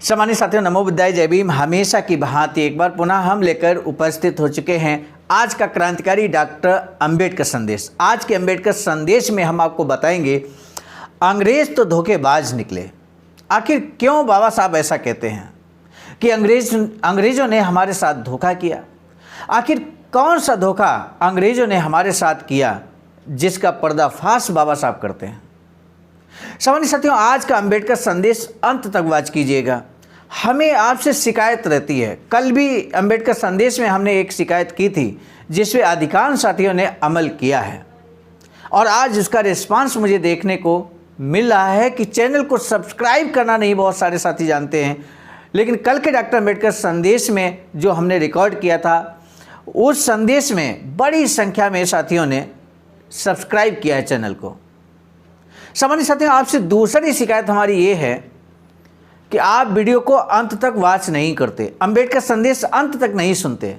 सम्मानित साथियों, नमो बुद्धाय, जय भीम। हमेशा की भांति एक बार पुनः हम लेकर उपस्थित हो चुके हैं आज का क्रांतिकारी डॉक्टर अंबेडकर संदेश। आज के अंबेडकर संदेश में हम आपको बताएंगे अंग्रेज तो धोखेबाज निकले। आखिर क्यों बाबा साहब ऐसा कहते हैं कि अंग्रेजों ने हमारे साथ धोखा किया? आखिर कौन सा धोखा अंग्रेजों ने हमारे साथ किया जिसका पर्दाफाश बाबा साहब करते हैं? सम्मानित साथियों, आज का अंबेडकर संदेश अंत तक वॉच कीजिएगा। हमें आपसे शिकायत रहती है। कल भी अंबेडकर संदेश में हमने एक शिकायत की थी जिसमें अधिकांश साथियों ने अमल किया है और आज उसका रिस्पांस मुझे देखने को मिल रहा है कि चैनल को सब्सक्राइब करना नहीं बहुत सारे साथी जानते हैं, लेकिन कल के डॉक्टर अंबेडकर संदेश में जो हमने रिकॉर्ड किया था उस संदेश में बड़ी संख्या में साथियों ने सब्सक्राइब किया है चैनल को। सम्मानित साथियों, आपसे दूसरी शिकायत हमारी ये है कि आप वीडियो को अंत तक वॉच नहीं करते, अंबेडकर संदेश अंत तक नहीं सुनते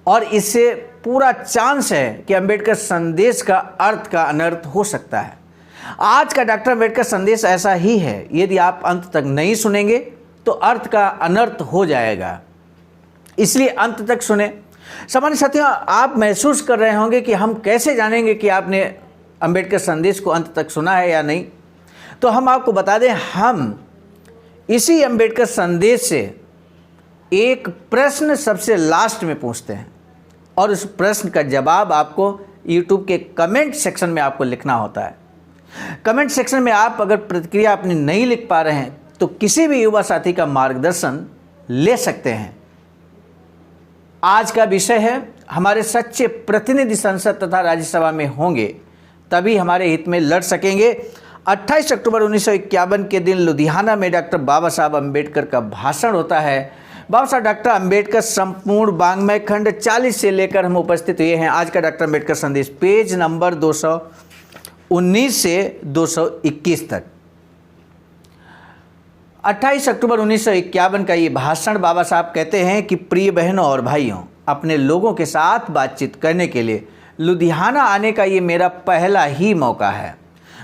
और इससे पूरा चांस है कि अंबेडकर संदेश का अर्थ का अनर्थ हो सकता है। आज का डॉक्टर अंबेडकर संदेश ऐसा ही है, यदि आप अंत तक नहीं सुनेंगे तो अर्थ का अनर्थ हो जाएगा, इसलिए अंत तक सुने। सम्मानित साथियों, आप महसूस कर रहे होंगे कि हम कैसे जानेंगे कि आपने अंबेडकर संदेश को अंत तक सुना है या नहीं। तो हम आपको बता दें, हम इसी अंबेडकर संदेश से एक प्रश्न सबसे लास्ट में पूछते हैं और उस प्रश्न का जवाब आपको YouTube के कमेंट सेक्शन में आपको लिखना होता है। कमेंट सेक्शन में आप अगर प्रतिक्रिया अपनी नहीं लिख पा रहे हैं तो किसी भी युवा साथी का मार्गदर्शन ले सकते हैं। आज का विषय है, हमारे सच्चे प्रतिनिधि संसद तथा राज्यसभा में होंगे तभी हमारे हित में लड़ सकेंगे। 28 अक्टूबर 1951 के दिन लुधियाना में डॉक्टर बाबा साहब अम्बेडकर का भाषण होता है। बाबा साहब डॉक्टर अम्बेडकर संपूर्ण वाङ्मय खंड 40 से लेकर हम उपस्थित हुए हैं। आज का डॉक्टर अम्बेडकर संदेश पेज नंबर 219 से 221 तक। 28 अक्टूबर 1951 का ये भाषण बाबा साहब कहते हैं कि प्रिय बहनों और भाइयों, अपने लोगों के साथ बातचीत करने के लिए लुधियाना आने का ये मेरा पहला ही मौका है।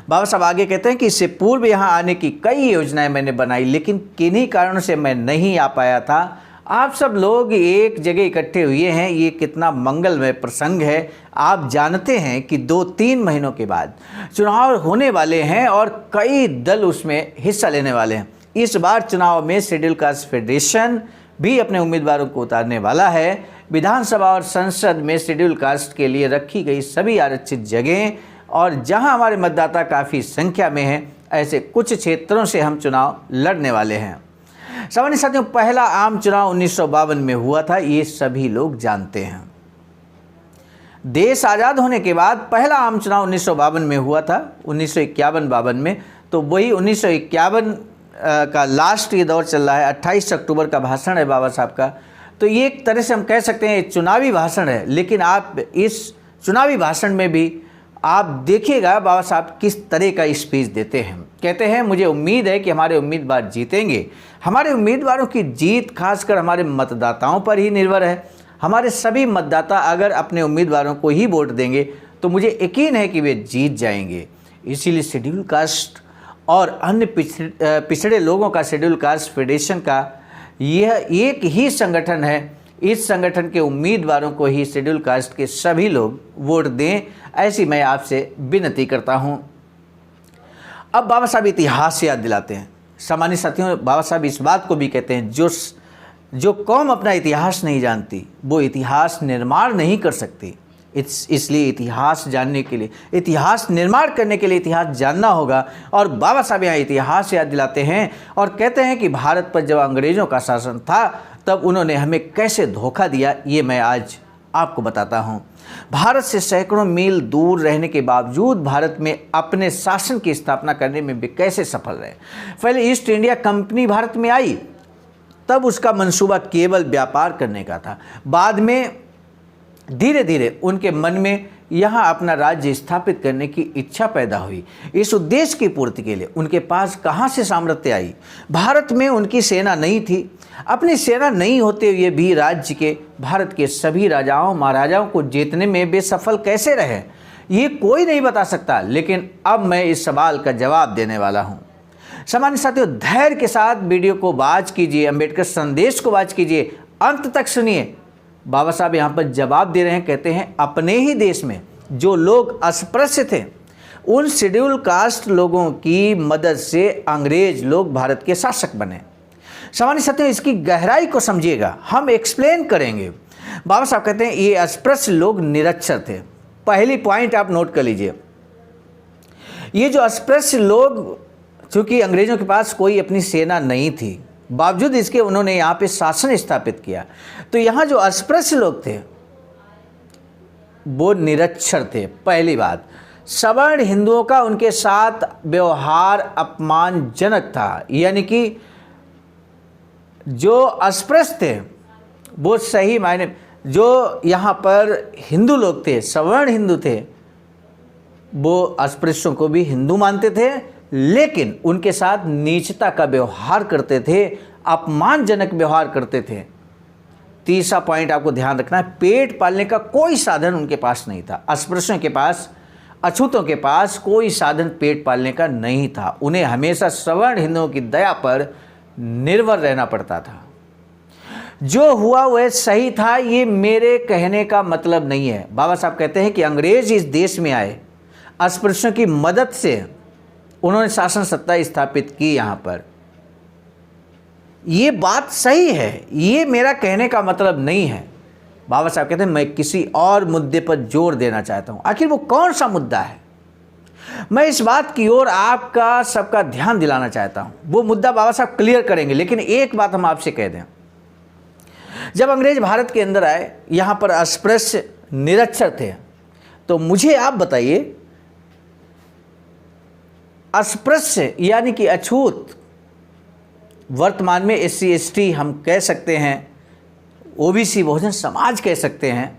बाबा साहब आगे कहते हैं कि इससे पूर्व यहाँ आने की कई योजनाएं मैंने बनाई, लेकिन किन्हीं कारणों से मैं नहीं आ पाया था। आप सब लोग एक जगह इकट्ठे हुए हैं, ये कितना मंगलमय प्रसंग है। आप जानते हैं कि 2-3 महीनों के बाद चुनाव होने वाले हैं और कई दल उसमें हिस्सा लेने वाले हैं। इस बार चुनाव में शेड्यूल कास्ट फेडरेशन भी अपने उम्मीदवारों को उतारने वाला है। विधानसभा और संसद में शेड्यूल कास्ट के लिए रखी गई सभी आरक्षित जगहें और जहां हमारे मतदाता काफ़ी संख्या में हैं, ऐसे कुछ क्षेत्रों से हम चुनाव लड़ने वाले हैं। सामान्य साथियों, पहला आम चुनाव 1952 में हुआ था, ये सभी लोग जानते हैं। देश आज़ाद होने के बाद पहला आम चुनाव 1952 में हुआ था, 1951-52 में। तो वही 1951 का लास्ट ये दौर चल रहा है। 28 अक्टूबर का भाषण है बाबा साहब का। तो ये एक तरह से हम कह सकते हैं चुनावी भाषण है, लेकिन आप इस चुनावी भाषण में भी आप देखिएगा बाबा साहब किस तरह का स्पीच देते हैं। कहते हैं, मुझे उम्मीद है कि हमारे उम्मीदवार जीतेंगे। हमारे उम्मीदवारों की जीत खासकर हमारे मतदाताओं पर ही निर्भर है। हमारे सभी मतदाता अगर अपने उम्मीदवारों को ही वोट देंगे तो मुझे यकीन है कि वे जीत जाएंगे। इसीलिए शेड्यूल कास्ट और अन्य पिछड़े लोगों का शेड्यूल कास्ट फेडरेशन का यह एक ही संगठन है। इस संगठन के उम्मीदवारों को ही शेड्यूल कास्ट के सभी लोग वोट दें, ऐसी मैं आपसे विनती करता हूं। अब बाबा साहब इतिहास याद दिलाते हैं। सामान्य साथियों, बाबा साहब इस बात को भी कहते हैं, जो कौम अपना इतिहास नहीं जानती वो इतिहास निर्माण नहीं कर सकती। इसलिए इतिहास जानने के लिए, इतिहास निर्माण करने के लिए इतिहास जानना होगा। और बाबा साहब यहाँ इतिहास याद दिलाते हैं और कहते हैं कि भारत पर जब अंग्रेज़ों का शासन था तब उन्होंने हमें कैसे धोखा दिया, ये मैं आज आपको बताता हूँ। भारत से सैकड़ों मील दूर रहने के बावजूद भारत में अपने शासन की स्थापना करने में वे कैसे सफल रहे। पहले ईस्ट इंडिया कंपनी भारत में आई, तब उसका मंसूबा केवल व्यापार करने का था। बाद में धीरे धीरे उनके मन में यहाँ अपना राज्य स्थापित करने की इच्छा पैदा हुई। इस उद्देश्य की पूर्ति के लिए उनके पास कहाँ से सामर्थ्य आई? भारत में उनकी सेना नहीं थी। अपनी सेना नहीं होते हुए भी राज्य के भारत के सभी राजाओं महाराजाओं को जीतने में वे सफल कैसे रहे, ये कोई नहीं बता सकता। लेकिन अब मैं इस सवाल का जवाब देने वाला हूँ। सामान्य साथियों, धैर्य के साथ वीडियो को वॉच कीजिए, अंबेडकर संदेश को वॉच कीजिए, अंत तक सुनिए। बाबा साहब यहाँ पर जवाब दे रहे हैं, कहते हैं अपने ही देश में जो लोग अस्पृश्य थे उन शेड्यूल कास्ट लोगों की मदद से अंग्रेज लोग भारत के शासक बने। सामान्य साथियों, इसकी गहराई को समझिएगा, हम एक्सप्लेन करेंगे। बाबा साहब कहते हैं ये अस्पृश्य लोग निरक्षर थे। पहली पॉइंट आप नोट कर लीजिए, ये जो अस्पृश्य लोग, चूंकि अंग्रेजों के पास कोई अपनी सेना नहीं थी, बावजूद इसके उन्होंने यहाँ पे शासन स्थापित किया। तो यहाँ जो अस्पृश्य लोग थे वो निरक्षर थे। पहली बात, सवर्ण हिंदुओं का उनके साथ व्यवहार अपमानजनक था, यानी कि जो अस्पृश्य थे वो सही मायने, जो यहाँ पर हिंदू लोग थे, सवर्ण हिंदू थे, वो अस्पृश्यों को भी हिंदू मानते थे, लेकिन उनके साथ नीचता का व्यवहार करते थे, अपमानजनक व्यवहार करते थे। तीसरा पॉइंट आपको ध्यान रखना है, पेट पालने का कोई साधन उनके पास नहीं था। अस्पृश्यों के पास, अछूतों के पास कोई साधन पेट पालने का नहीं था। उन्हें हमेशा सवर्ण हिंदुओं की दया पर निर्भर रहना पड़ता था। जो हुआ वह सही था, ये मेरे कहने का मतलब नहीं है। बाबा साहब कहते हैं कि अंग्रेज इस देश में आए, अस्पृश्यों की मदद से उन्होंने शासन सत्ता स्थापित की यहाँ पर, ये बात सही है, ये मेरा कहने का मतलब नहीं है। बाबा साहब कहते हैं मैं किसी और मुद्दे पर जोर देना चाहता हूँ। आखिर वो कौन सा मुद्दा है, मैं इस बात की ओर आपका सबका ध्यान दिलाना चाहता हूँ। वो मुद्दा बाबा साहब क्लियर करेंगे, लेकिन एक बात हम आपसे कह दें, जब अंग्रेज भारत के अंदर आए, यहाँ पर अस्पृश्य निरक्षर थे, तो मुझे आप बताइए, अस्पृश्य यानी कि अछूत, वर्तमान में SC ST हम कह सकते हैं, OBC बहुजन समाज कह सकते हैं,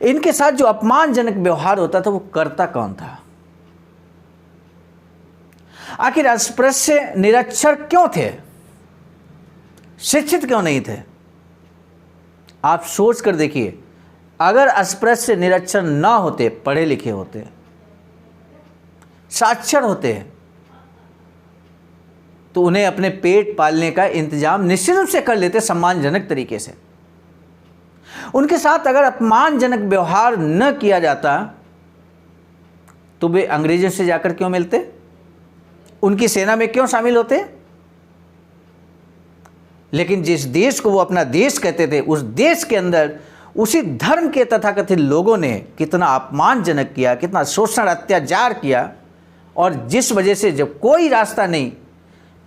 इनके साथ जो अपमानजनक व्यवहार होता था वो करता कौन था? आखिर अस्पृश्य निरक्षर क्यों थे, शिक्षित क्यों नहीं थे? आप सोच कर देखिए, अगर अस्पृश्य निरक्षर ना होते, पढ़े लिखे होते, साक्षर होते, तो उन्हें अपने पेट पालने का इंतजाम निश्चित रूप से कर लेते सम्मानजनक तरीके से। उनके साथ अगर अपमानजनक व्यवहार न किया जाता तो वे अंग्रेजों से जाकर क्यों मिलते, उनकी सेना में क्यों शामिल होते? लेकिन जिस देश को वो अपना देश कहते थे, उस देश के अंदर उसी धर्म के तथाकथित लोगों ने कितना अपमानजनक किया, कितना शोषण अत्याचार किया, और जिस वजह से जब कोई रास्ता नहीं,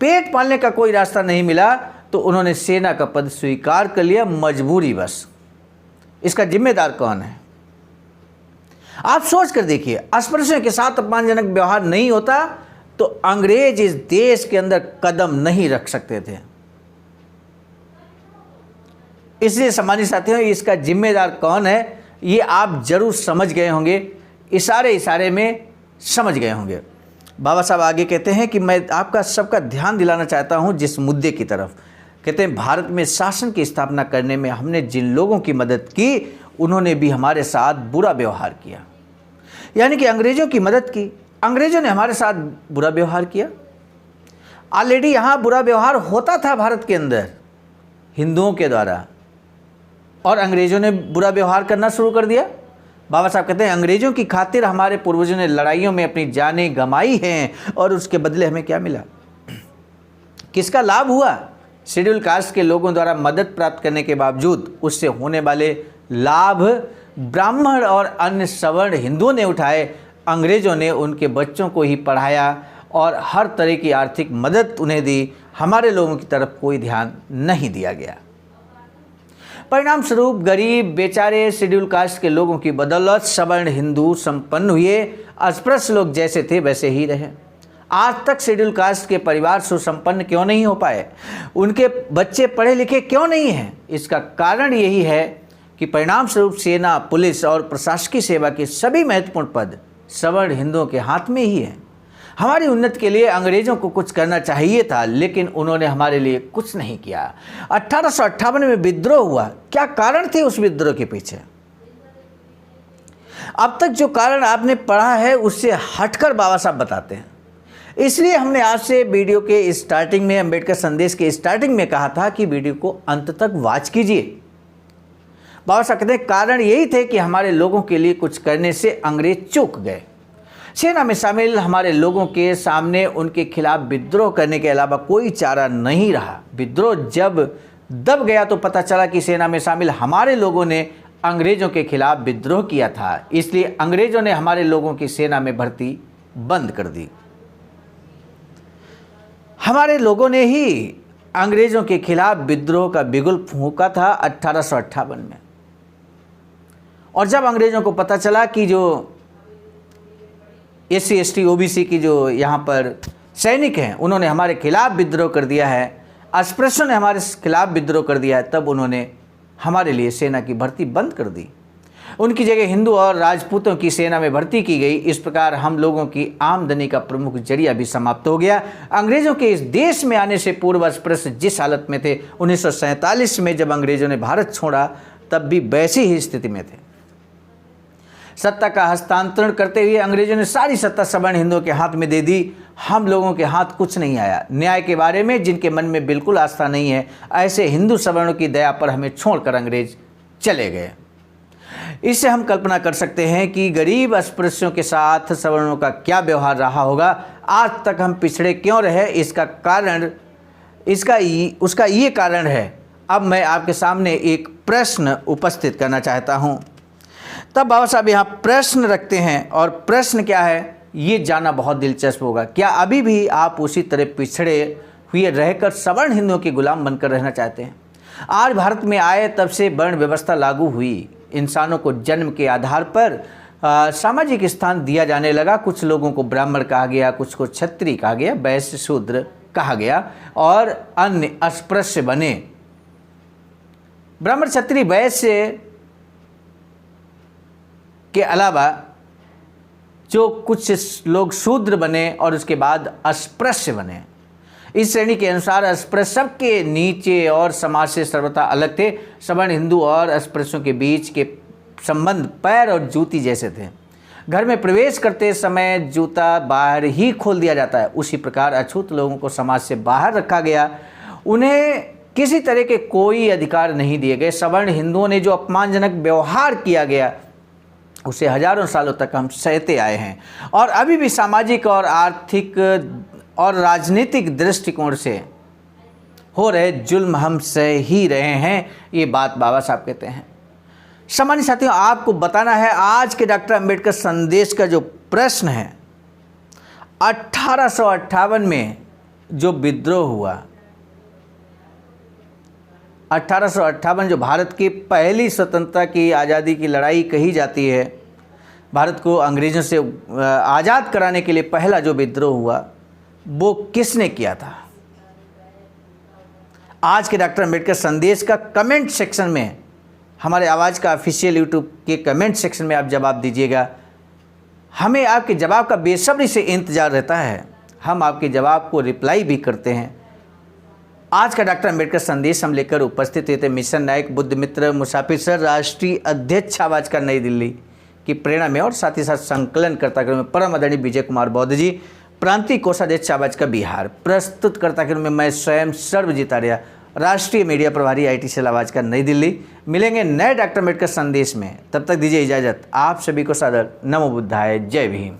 पेट पालने का कोई रास्ता नहीं मिला, तो उन्होंने सेना का पद स्वीकार कर लिया, मजबूरी बस। इसका जिम्मेदार कौन है? आप सोच कर देखिए, अस्पृश्यों के साथ अपमानजनक व्यवहार नहीं होता तो अंग्रेज इस देश के अंदर कदम नहीं रख सकते थे। इसलिए सम्मानित साथियों, इसका जिम्मेदार कौन है ये आप जरूर समझ गए होंगे, इशारे में समझ गए होंगे। बाबा साहब आगे कहते हैं कि मैं आपका सबका ध्यान दिलाना चाहता हूं जिस मुद्दे की तरफ। कहते हैं भारत में शासन की स्थापना करने में हमने जिन लोगों की मदद की, उन्होंने भी हमारे साथ बुरा व्यवहार किया। यानी कि अंग्रेजों की मदद की, अंग्रेजों ने हमारे साथ बुरा व्यवहार किया। ऑलरेडी यहाँ बुरा व्यवहार होता था भारत के अंदर हिंदुओं के द्वारा, और अंग्रेजों ने बुरा व्यवहार करना शुरू कर दिया। बाबा साहब कहते हैं अंग्रेजों की खातिर हमारे पूर्वजों ने लड़ाइयों में अपनी जानें गंवाई हैं, और उसके बदले हमें क्या मिला, किसका लाभ हुआ? शेड्यूल कास्ट के लोगों द्वारा मदद प्राप्त करने के बावजूद उससे होने वाले लाभ ब्राह्मण और अन्य सवर्ण हिंदुओं ने उठाए। अंग्रेजों ने उनके बच्चों को ही पढ़ाया और हर तरह की आर्थिक मदद उन्हें दी। हमारे लोगों की तरफ कोई ध्यान नहीं दिया गया। परिणाम स्वरूप गरीब बेचारे शेड्यूल कास्ट के लोगों की बदौलत सवर्ण हिंदू संपन्न हुए, अस्पृश्य लोग जैसे थे वैसे ही रहे। आज तक शेड्यूल कास्ट के परिवार सुसंपन्न क्यों नहीं हो पाए, उनके बच्चे पढ़े लिखे क्यों नहीं हैं? इसका कारण यही है कि परिणाम स्वरूप सेना, पुलिस और प्रशासकीय सेवा के सभी महत्वपूर्ण पद सवर्ण हिंदुओं के हाथ में ही हैं। हमारी उन्नति के लिए अंग्रेजों को कुछ करना चाहिए था, लेकिन उन्होंने हमारे लिए कुछ नहीं किया। 1858 में विद्रोह हुआ, क्या कारण थे उस विद्रोह के पीछे? अब तक जो कारण आपने पढ़ा है उससे हटकर बाबा साहब बताते हैं। इसलिए हमने आज से वीडियो के स्टार्टिंग में, अंबेडकर संदेश के स्टार्टिंग में कहा था कि वीडियो को अंत तक वॉच कीजिए। बाबा साहब कहते हैं कारण यही थे कि हमारे लोगों के लिए कुछ करने से अंग्रेज चूक गए। सेना में शामिल हमारे लोगों के सामने उनके खिलाफ विद्रोह करने के अलावा कोई चारा नहीं रहा। विद्रोह जब दब गया तो पता चला कि सेना में शामिल हमारे लोगों ने अंग्रेजों के खिलाफ विद्रोह किया था, इसलिए अंग्रेजों ने हमारे लोगों की सेना में भर्ती बंद कर दी। हमारे लोगों ने ही अंग्रेजों के खिलाफ विद्रोह का बिगुल फूंका था 1858 में। और जब अंग्रेजों को पता चला कि जो SC ST OBC की जो यहाँ पर सैनिक हैं उन्होंने हमारे खिलाफ विद्रोह कर दिया है, अस्पृश्यों ने हमारे खिलाफ विद्रोह कर दिया है, तब उन्होंने हमारे लिए सेना की भर्ती बंद कर दी। उनकी जगह हिंदू और राजपूतों की सेना में भर्ती की गई। इस प्रकार हम लोगों की आमदनी का प्रमुख जरिया भी समाप्त हो गया। अंग्रेजों के इस देश में आने से पूर्व अस्पृश्य जिस हालत में थे 1947 में जब अंग्रेजों ने भारत छोड़ा तब भी वैसी ही स्थिति में थे। सत्ता का हस्तांतरण करते हुए अंग्रेजों ने सारी सत्ता सवर्ण हिंदुओं के हाथ में दे दी। हम लोगों के हाथ कुछ नहीं आया। न्याय के बारे में जिनके मन में बिल्कुल आस्था नहीं है, ऐसे हिंदू सवर्णों की दया पर हमें छोड़कर अंग्रेज चले गए। इससे हम कल्पना कर सकते हैं कि गरीब अस्पृश्यों के साथ सवर्णों का क्या व्यवहार रहा होगा। आज तक हम पिछड़े क्यों रहे, इसका कारण उसका ये कारण है। अब मैं आपके सामने एक प्रश्न उपस्थित करना चाहता हूँ। तब बाबा साहब यहाँ प्रश्न रखते हैं और प्रश्न क्या है ये जानना बहुत दिलचस्प होगा। क्या अभी भी आप उसी तरह पिछड़े हुए रहकर सवर्ण हिंदुओं के गुलाम बनकर रहना चाहते हैं? आज भारत में आए तब से वर्ण व्यवस्था लागू हुई। इंसानों को जन्म के आधार पर सामाजिक स्थान दिया जाने लगा। कुछ लोगों को ब्राह्मण कहा गया, कुछ को क्षत्रिय कहा गया, वैश्य शूद्र कहा गया और अन्य अस्पृश्य बने। ब्राह्मण क्षत्रिय वैश्य के अलावा जो कुछ लोग शूद्र बने और उसके बाद अस्पृश्य बने। इस श्रेणी के अनुसार अस्पृश्य सबके नीचे और समाज से सर्वथा अलग थे। सवर्ण हिंदू और अस्पृश्यों के बीच के संबंध पैर और जूती जैसे थे। घर में प्रवेश करते समय जूता बाहर ही खोल दिया जाता है, उसी प्रकार अछूत लोगों को समाज से बाहर रखा गया। उन्हें किसी तरह के कोई अधिकार नहीं दिए गए। सवर्ण हिंदुओं ने जो अपमानजनक व्यवहार किया गया उसे हजारों सालों तक हम सहते आए हैं और अभी भी सामाजिक और आर्थिक और राजनीतिक दृष्टिकोण से हो रहे जुल्म हम सह ही रहे हैं। ये बात बाबा साहब कहते हैं। सामान्य साथियों, आपको बताना है आज के डॉक्टर अंबेडकर संदेश का जो प्रश्न है, 1858 में जो विद्रोह हुआ, 1858 जो भारत की पहली स्वतंत्रता की आज़ादी की लड़ाई कही जाती है, भारत को अंग्रेज़ों से आज़ाद कराने के लिए पहला जो विद्रोह हुआ वो किसने किया था? आज के डॉक्टर अंबेडकर संदेश का कमेंट सेक्शन में, हमारे आवाज़ का ऑफिशियल यूट्यूब के कमेंट सेक्शन में आप जवाब दीजिएगा। हमें आपके जवाब का बेसब्री से इंतज़ार रहता है। हम आपके जवाब को रिप्लाई भी करते हैं। आज का डॉक्टर अंबेडकर संदेश हम लेकर उपस्थित हुए थे मिशन नायक बुद्ध मित्र मुसाफिर सर, राष्ट्रीय अध्यक्ष आवाज़ का नई दिल्ली की प्रेरणा में और साथ ही साथ संकलनकर्ता के रूप में परम आदरणीय विजय कुमार बौद्ध जी, प्रांतीय कोषाध्यक्ष आवाज़ का बिहार, प्रस्तुतकर्ता के रूप में मैं स्वयं सर्वजीत आर्या, राष्ट्रीय मीडिया प्रभारी IT सेल आवाज़ का नई दिल्ली। मिलेंगे नए डॉक्टर अंबेडकर संदेश में, तब तक दीजिए इजाज़त। आप सभी को सादर नमो बुद्धाय, जय भीम।